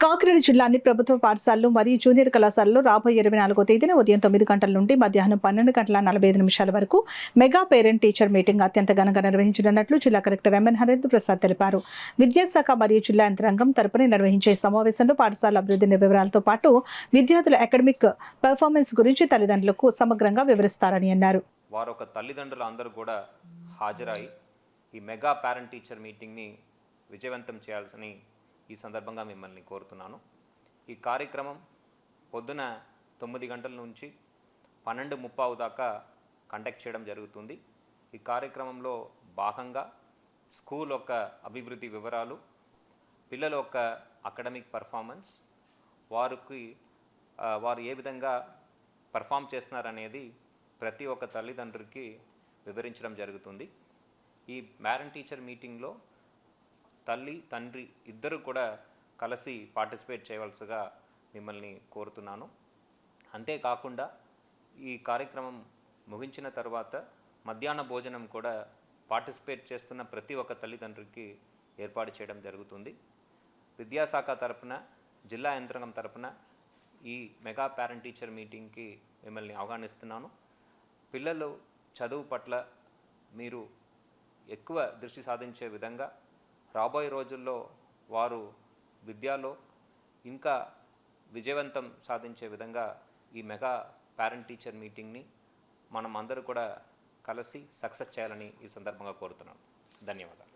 కాకినాడ జిల్లాని ప్రభుత్వ పాఠశాలలు మరియు జూనియర్ కళాశాలలో రాబోయే 24వ తేదీన ఉదయం 9 గంటల నుండి మధ్యాహ్నం 12 గంటల 45 నిమిషాల వరకు మెగా పేరెంట్ టీచర్ మీటింగ్ అత్యంత ఘనంగా నిర్వహించనున్నట్లు జిల్లా కలెక్టర్ ఎంఎన్ హరేంద్ర ప్రసాద్ తెలిపారు. విద్యాశాఖ మరియు జిల్లా యంత్రాంగం తరపున నిర్వహించే సమావేశంలో పాఠశాల అభివృద్ధి వివరాలతో పాటు విద్యార్థుల అకాడమిక్ పెర్ఫార్మెన్స్ గురించి తల్లిదండ్రులకు సమగ్రంగా వివరిస్తారని అన్నారు. వారొక తల్లిదండ్రులు అందరూ కూడా హాజరై ఈ మెగా పేరెంట్ టీచర్ మీటింగ్ని విజయవంతం చేయాల్సిన ఈ సందర్భంగా మిమ్మల్ని కోరుతున్నాను. ఈ కార్యక్రమం పొద్దున 9 గంటల నుంచి 12:30 దాకా కండక్ట్ చేయడం జరుగుతుంది. ఈ కార్యక్రమంలో భాగంగా స్కూల్ యొక్క అభివృద్ధి వివరాలు, పిల్లల యొక్క అకాడమిక్ పర్ఫార్మెన్స్, వారు ఏ విధంగా పర్ఫామ్ చేస్తున్నారనేది ప్రతి ఒక్క తల్లిదండ్రులకి వివరించడం జరుగుతుంది. ఈ పేరెంట్ టీచర్ మీటింగ్లో తల్లి తండ్రి ఇద్దరు కూడా కలిసి పార్టిసిపేట్ చేయవలసిగా మిమ్మల్ని కోరుతున్నాను. అంతేకాకుండా ఈ కార్యక్రమం ముగించిన తర్వాత మధ్యాహ్న భోజనం కూడా పార్టిసిపేట్ చేస్తున్న ప్రతి ఒక్క తల్లిదండ్రులకి ఏర్పాటు చేయడం జరుగుతుంది. విద్యాశాఖ తరపున, జిల్లా యంత్రాంగం తరపున ఈ మెగా పేరెంట్ టీచర్ మీటింగ్కి మిమ్మల్ని ఆహ్వానిస్తున్నాను. పిల్లలు చదువు పట్ల మీరు ఎక్కువ దృష్టి సాధించే విధంగా రాబోయే రోజుల్లో వారు విద్యలో ఇంకా విజయవంతం సాధించే విధంగా ఈ మెగా పేరెంట్ టీచర్ మీటింగ్ని మనం అందరూ కూడా కలిసి సక్సెస్ చేయాలని ఈ సందర్భంగా కోరుతున్నాను. ధన్యవాదాలు.